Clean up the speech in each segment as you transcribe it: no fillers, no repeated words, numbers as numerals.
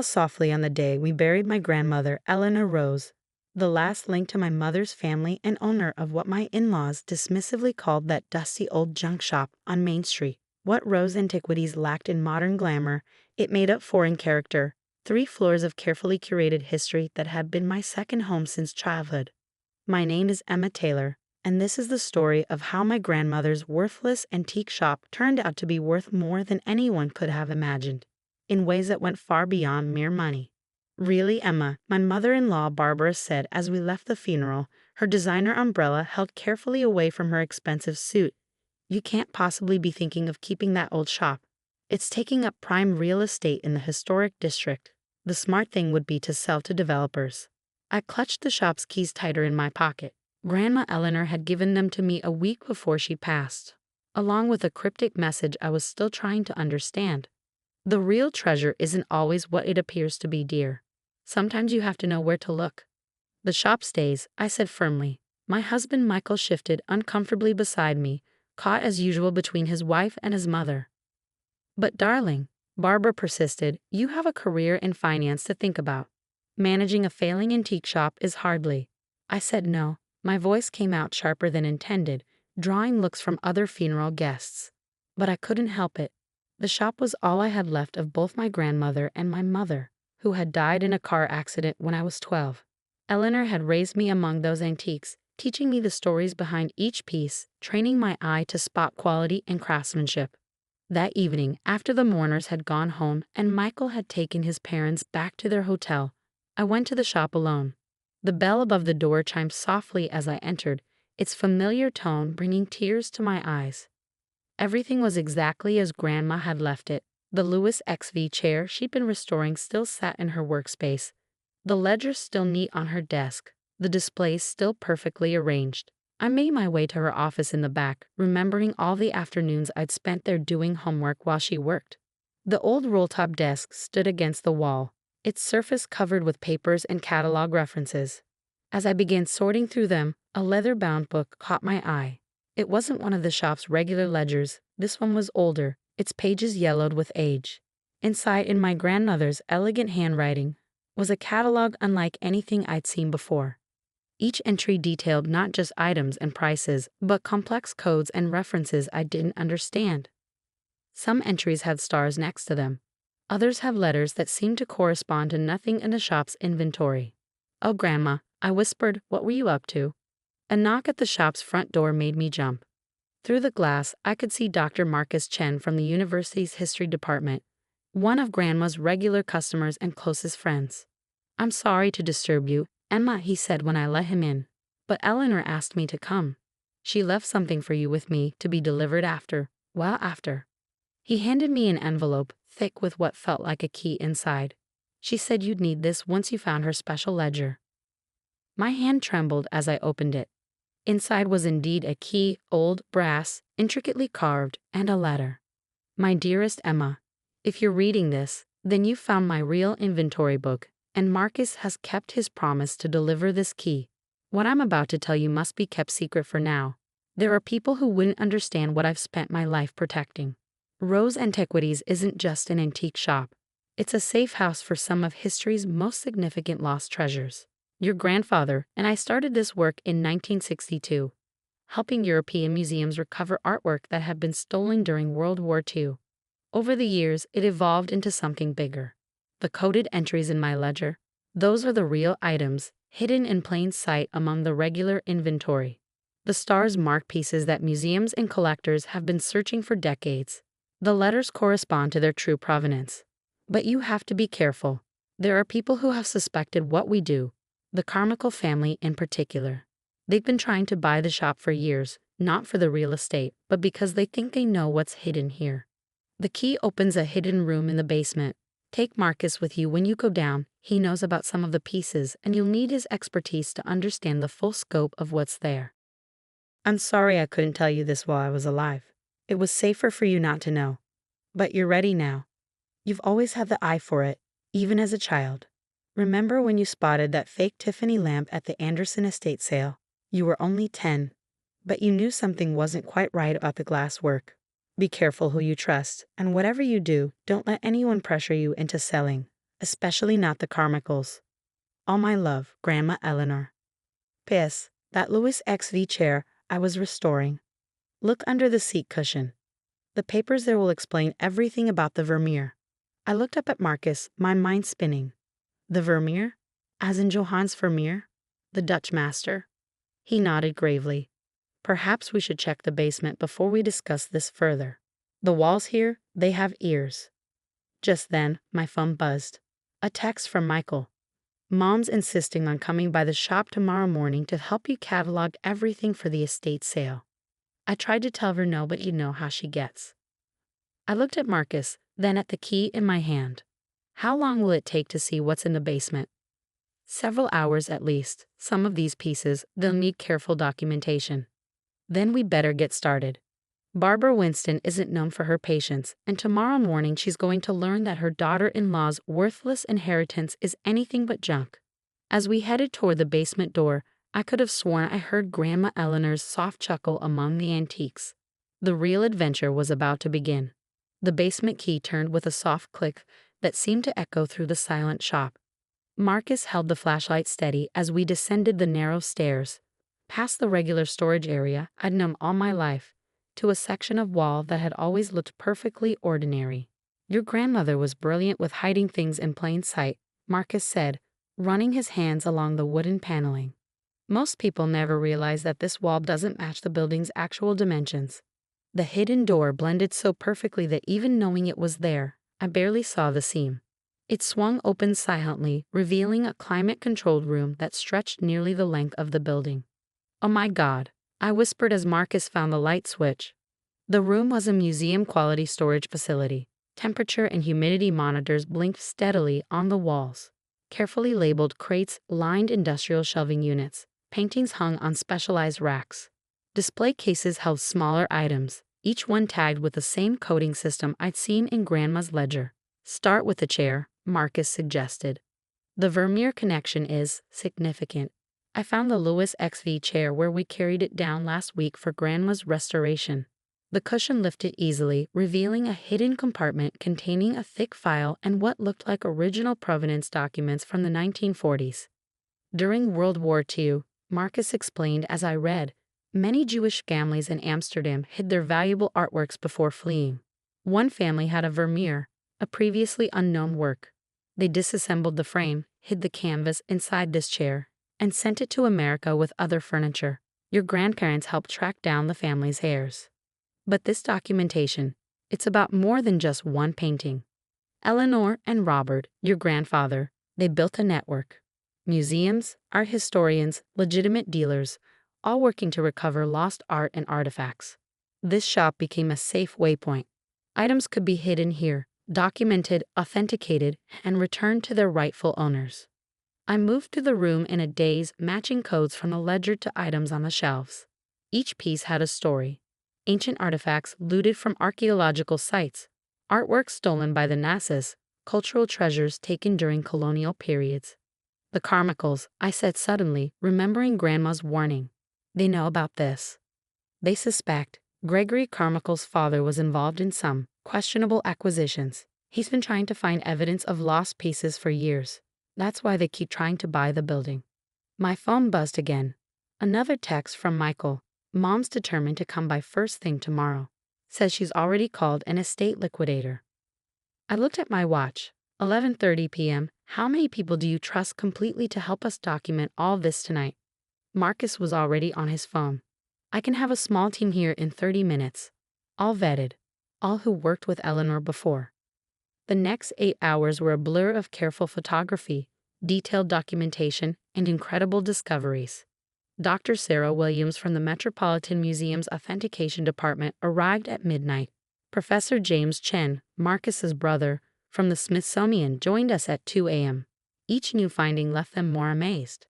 fell softly on the day we buried my grandmother, Eleanor Rose, the last link to my mother's family and owner of what my in-laws dismissively called that dusty old junk shop on Main Street. What Rose Antiquities lacked in modern glamour, it made up for in character. 3 floors of carefully curated history that had been my second home since childhood. My name is Emma Taylor, and this is the story of how my grandmother's worthless antique shop turned out to be worth more than anyone could have imagined, in ways that went far beyond mere money. Really, Emma, my mother-in-law Barbara said as we left the funeral, her designer umbrella held carefully away from her expensive suit. You can't possibly be thinking of keeping that old shop. It's taking up prime real estate in the historic district. The smart thing would be to sell to developers. I clutched the shop's keys tighter in my pocket. Grandma Eleanor had given them to me a week before she passed, along with a cryptic message I was still trying to understand. The real treasure isn't always what it appears to be, dear. Sometimes you have to know where to look. The shop stays, I said firmly. My husband Michael shifted uncomfortably beside me, caught as usual between his wife and his mother. But darling, Barbara persisted, you have a career in finance to think about. Managing a failing antique shop is hardly. I said no. My voice came out sharper than intended, drawing looks from other funeral guests. But I couldn't help it. The shop was all I had left of both my grandmother and my mother, who had died in a car accident when I was 12. Eleanor had raised me among those antiques, teaching me the stories behind each piece, training my eye to spot quality and craftsmanship. That evening, after the mourners had gone home and Michael had taken his parents back to their hotel, I went to the shop alone. The bell above the door chimed softly as I entered, its familiar tone bringing tears to my eyes. Everything was exactly as Grandma had left it. The Lewis XV chair she'd been restoring still sat in her workspace, the ledger still neat on her desk, the displays still perfectly arranged. I made my way to her office in the back, remembering all the afternoons I'd spent there doing homework while she worked. The old roll-top desk stood against the wall, its surface covered with papers and catalog references. As I began sorting through them, a leather-bound book caught my eye. It wasn't one of the shop's regular ledgers. This one was older, its pages yellowed with age. Inside, in my grandmother's elegant handwriting, was a catalog unlike anything I'd seen before. Each entry detailed not just items and prices, but complex codes and references I didn't understand. Some entries had stars next to them. Others have letters that seemed to correspond to nothing in the shop's inventory. "Oh, Grandma," I whispered, "what were you up to?" A knock at the shop's front door made me jump. Through the glass, I could see Dr. Marcus Chen from the university's history department, one of Grandma's regular customers and closest friends. "I'm sorry to disturb you, Emma," he said when I let him in. "But Eleanor asked me to come. She left something for you with me to be delivered after." He handed me an envelope, thick with what felt like a key inside. "She said you'd need this once you found her special ledger." My hand trembled as I opened it. Inside was indeed a key, old, brass, intricately carved, and a letter. "My dearest Emma, if you're reading this, then you found my real inventory book, and Marcus has kept his promise to deliver this key. What I'm about to tell you must be kept secret for now. There are people who wouldn't understand what I've spent my life protecting. Rose Antiquities isn't just an antique shop. It's a safe house for some of history's most significant lost treasures. Your grandfather and I started this work in 1962, helping European museums recover artwork that had been stolen during World War II. Over the years, it evolved into something bigger. The coded entries in my ledger, those are the real items, hidden in plain sight among the regular inventory. The stars mark pieces that museums and collectors have been searching for decades. The letters correspond to their true provenance. But you have to be careful. There are people who have suspected what we do, the Carmichael family in particular. They've been trying to buy the shop for years, not for the real estate, but because they think they know what's hidden here. The key opens a hidden room in the basement. Take Marcus with you when you go down. He knows about some of the pieces, and you'll need his expertise to understand the full scope of what's there. I'm sorry I couldn't tell you this while I was alive. It was safer for you not to know. But you're ready now. You've always had the eye for it, even as a child. Remember when you spotted that fake Tiffany lamp at the Anderson estate sale? You were only 10, but you knew something wasn't quite right about the glass work. Be careful who you trust, and whatever you do, don't let anyone pressure you into selling, especially not the Carmichaels. All my love, Grandma Eleanor. P.S. That Louis XV chair I was restoring. Look under the seat cushion. The papers there will explain everything about the Vermeer. I looked up at Marcus, my mind spinning. The Vermeer? As in Johannes Vermeer? The Dutch master? He nodded gravely. Perhaps we should check the basement before we discuss this further. The walls here, they have ears. Just then, my phone buzzed. A text from Michael. Mom's insisting on coming by the shop tomorrow morning to help you catalog everything for the estate sale. I tried to tell her no, but you know how she gets. I looked at Marcus, then at the key in my hand. How long will it take to see what's in the basement? Several hours at least. Some of these pieces, they'll need careful documentation. Then we better get started. Barbara Winston isn't known for her patience, and tomorrow morning she's going to learn that her daughter-in-law's worthless inheritance is anything but junk. As we headed toward the basement door, I could have sworn I heard Grandma Eleanor's soft chuckle among the antiques. The real adventure was about to begin. The basement key turned with a soft click that seemed to echo through the silent shop. Marcus held the flashlight steady as we descended the narrow stairs, past the regular storage area I'd known all my life, to a section of wall that had always looked perfectly ordinary. Your grandmother was brilliant with hiding things in plain sight, Marcus said, running his hands along the wooden paneling. Most people never realize that this wall doesn't match the building's actual dimensions. The hidden door blended so perfectly that even knowing it was there, I barely saw the seam. It swung open silently, revealing a climate-controlled room that stretched nearly the length of the building. "Oh my God," I whispered as Marcus found the light switch. The room was a museum-quality storage facility. Temperature and humidity monitors blinked steadily on the walls. Carefully labeled crates lined industrial shelving units. Paintings hung on specialized racks. Display cases held smaller items, each one tagged with the same coding system I'd seen in Grandma's ledger. "Start with the chair," Marcus suggested. "The Vermeer connection is significant. I found the Louis XV chair where we carried it down last week for Grandma's restoration." The cushion lifted easily, revealing a hidden compartment containing a thick file and what looked like original provenance documents from the 1940s. During World War II, Marcus explained as I read, many Jewish families in Amsterdam hid their valuable artworks before fleeing. One family had a Vermeer, a previously unknown work. They disassembled the frame, hid the canvas inside this chair, and sent it to America with other furniture. Your grandparents helped track down the family's heirs. But this documentation, it's about more than just one painting. Eleanor and Robert, your grandfather, they built a network. Museums, art historians, legitimate dealers, all working to recover lost art and artifacts. This shop became a safe waypoint. Items could be hidden here, documented, authenticated, and returned to their rightful owners. I moved through the room in a daze, matching codes from the ledger to items on the shelves. Each piece had a story. Ancient artifacts looted from archaeological sites, artwork stolen by the Nazis, cultural treasures taken during colonial periods. The Carmichaels, I said suddenly, remembering Grandma's warning. They know about this. They suspect Gregory Carmichael's father was involved in some questionable acquisitions. He's been trying to find evidence of lost pieces for years. That's why they keep trying to buy the building. My phone buzzed again. Another text from Michael. Mom's determined to come by first thing tomorrow. Says she's already called an estate liquidator. I looked at my watch. 11:30 p.m. How many people do you trust completely to help us document all this tonight? Marcus was already on his phone. I can have a small team here in 30 minutes. All vetted. All who worked with Eleanor before. The next 8 hours were a blur of careful photography, detailed documentation, and incredible discoveries. Dr. Sarah Williams from the Metropolitan Museum's Authentication Department arrived at midnight. Professor James Chen, Marcus's brother, from the Smithsonian joined us at 2 a.m. Each new finding left them more amazed.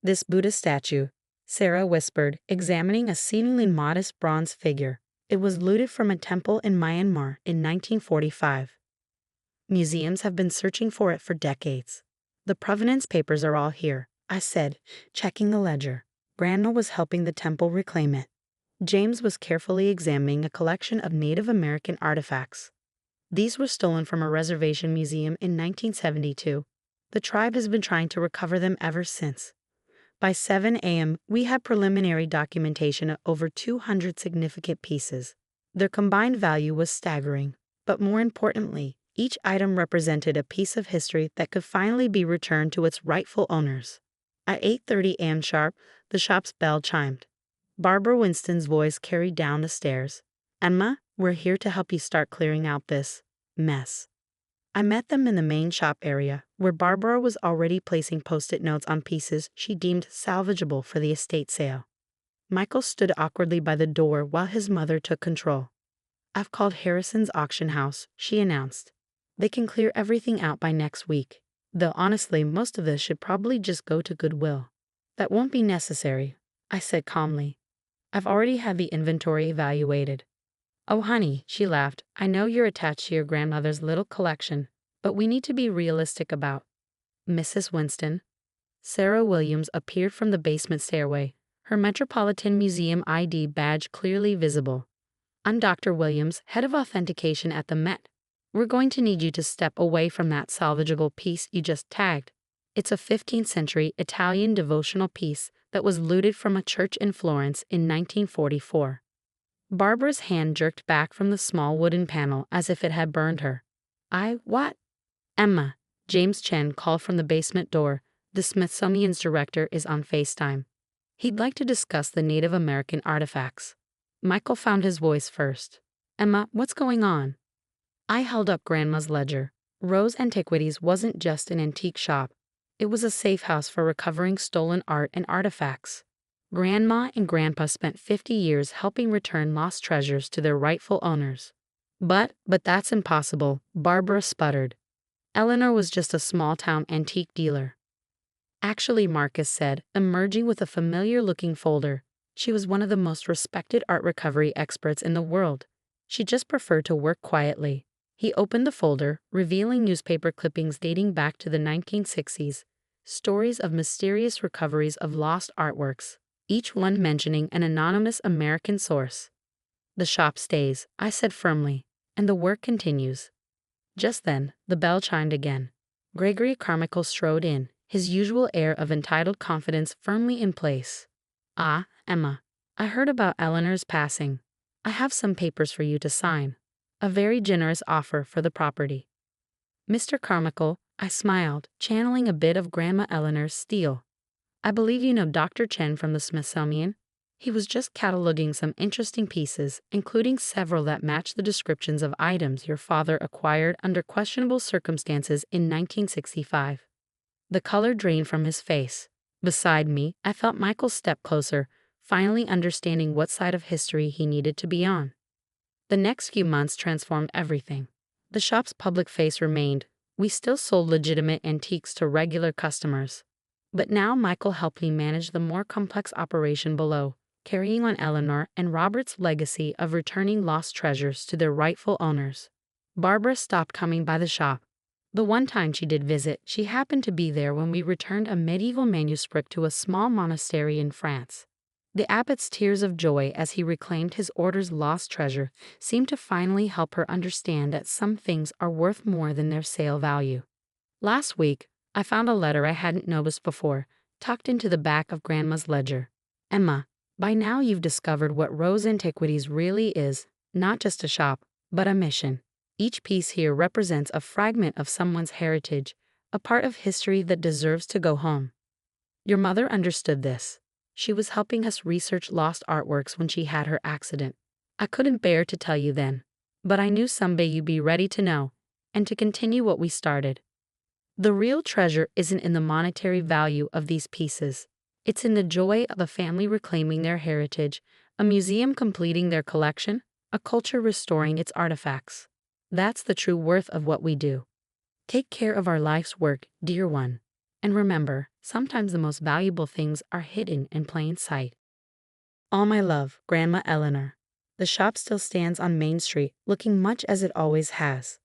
"This Buddha statue," Sarah whispered, examining a seemingly modest bronze figure. It was looted from a temple in Myanmar in 1945. Museums have been searching for it for decades. "The provenance papers are all here," I said, checking the ledger. Grandma was helping the temple reclaim it. James was carefully examining a collection of Native American artifacts. These were stolen from a reservation museum in 1972. The tribe has been trying to recover them ever since. By 7 a.m., we had preliminary documentation of over 200 significant pieces. Their combined value was staggering, but more importantly, each item represented a piece of history that could finally be returned to its rightful owners. At 8:30 a.m. sharp, the shop's bell chimed. Barbara Winston's voice carried down the stairs. "Emma, we're here to help you start clearing out this mess." I met them in the main shop area, where Barbara was already placing post-it notes on pieces she deemed salvageable for the estate sale. Michael stood awkwardly by the door while his mother took control. "I've called Harrison's auction house," she announced. "They can clear everything out by next week, though honestly most of this should probably just go to Goodwill." "That won't be necessary," I said calmly. "I've already had the inventory evaluated." "Oh, honey," she laughed, "I know you're attached to your grandmother's little collection, but we need to be realistic about Mrs. Winston." Sarah Williams appeared from the basement stairway, her Metropolitan Museum ID badge clearly visible. "I'm Dr. Williams, head of authentication at the Met. We're going to need you to step away from that salvageable piece you just tagged. It's a 15th century Italian devotional piece that was looted from a church in Florence in 1944. Barbara's hand jerked back from the small wooden panel as if it had burned her. What? "Emma," James Chen called from the basement door. "The Smithsonian's director is on FaceTime. He'd like to discuss the Native American artifacts." Michael found his voice first. "Emma, what's going on?" I held up Grandma's ledger. Rose Antiquities wasn't just an antique shop. It was a safe house for recovering stolen art and artifacts. Grandma and Grandpa spent 50 years helping return lost treasures to their rightful owners. But that's impossible," Barbara sputtered. "Eleanor was just a small-town antique dealer." "Actually," Marcus said, emerging with a familiar-looking folder, "she was one of the most respected art recovery experts in the world. She just preferred to work quietly." He opened the folder, revealing newspaper clippings dating back to the 1960s, stories of mysterious recoveries of lost artworks, each one mentioning an anonymous American source. "The shop stays," I said firmly, "and the work continues." Just then, the bell chimed again. Gregory Carmichael strode in, his usual air of entitled confidence firmly in place. "Ah, Emma, I heard about Eleanor's passing. I have some papers for you to sign. A very generous offer for the property." "Mr. Carmichael," I smiled, channeling a bit of Grandma Eleanor's steel. "I believe you know Dr. Chen from the Smithsonian." He was just cataloging some interesting pieces, including several that match the descriptions of items your father acquired under questionable circumstances in 1965. The color drained from his face. Beside me, I felt Michael step closer, finally understanding what side of history he needed to be on. The next few months transformed everything. The shop's public face remained. We still sold legitimate antiques to regular customers. But now Michael helped me manage the more complex operation below, carrying on Eleanor and Robert's legacy of returning lost treasures to their rightful owners. Barbara stopped coming by the shop. The one time she did visit, she happened to be there when we returned a medieval manuscript to a small monastery in France. The abbot's tears of joy as he reclaimed his order's lost treasure seemed to finally help her understand that some things are worth more than their sale value. Last week, I found a letter I hadn't noticed before, tucked into the back of Grandma's ledger. "Emma, by now you've discovered what Rose Antiquities really is, not just a shop, but a mission. Each piece here represents a fragment of someone's heritage, a part of history that deserves to go home." Your mother understood this. She was helping us research lost artworks when she had her accident. I couldn't bear to tell you then, but I knew someday you'd be ready to know, and to continue what we started. The real treasure isn't in the monetary value of these pieces. It's in the joy of a family reclaiming their heritage, a museum completing their collection, a culture restoring its artifacts. That's the true worth of what we do. Take care of our life's work, dear one. And remember, sometimes the most valuable things are hidden in plain sight. All my love, Grandma Eleanor. The shop still stands on Main Street, looking much as it always has.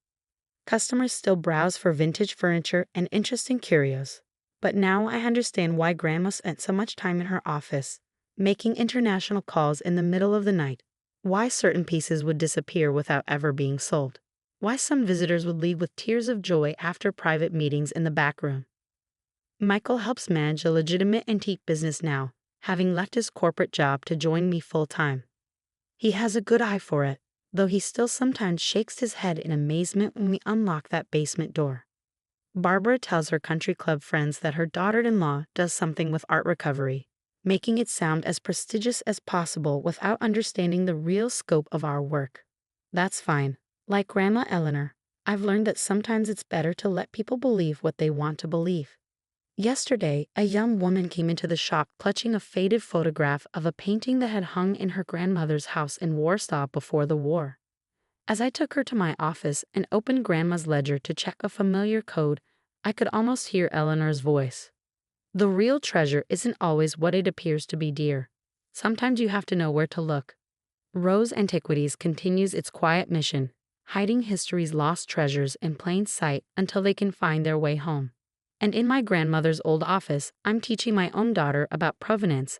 Customers still browse for vintage furniture and interesting curios. But now I understand why Grandma spent so much time in her office, making international calls in the middle of the night, why certain pieces would disappear without ever being sold. why some visitors would leave with tears of joy after private meetings in the back room. Michael helps manage a legitimate antique business now, having left his corporate job to join me full-time. He has a good eye for it, though he still sometimes shakes his head in amazement when we unlock that basement door. Barbara tells her country club friends that her daughter-in-law does something with art recovery, making it sound as prestigious as possible without understanding the real scope of our work. That's fine. Like Grandma Eleanor, I've learned that sometimes it's better to let people believe what they want to believe. Yesterday, a young woman came into the shop clutching a faded photograph of a painting that had hung in her grandmother's house in Warsaw before the war. As I took her to my office and opened Grandma's ledger to check a familiar code, I could almost hear Eleanor's voice. The real treasure isn't always what it appears to be, dear. Sometimes you have to know where to look. Rose Antiquities continues its quiet mission, hiding history's lost treasures in plain sight until they can find their way home. And in my grandmother's old office, I'm teaching my own daughter about provenance,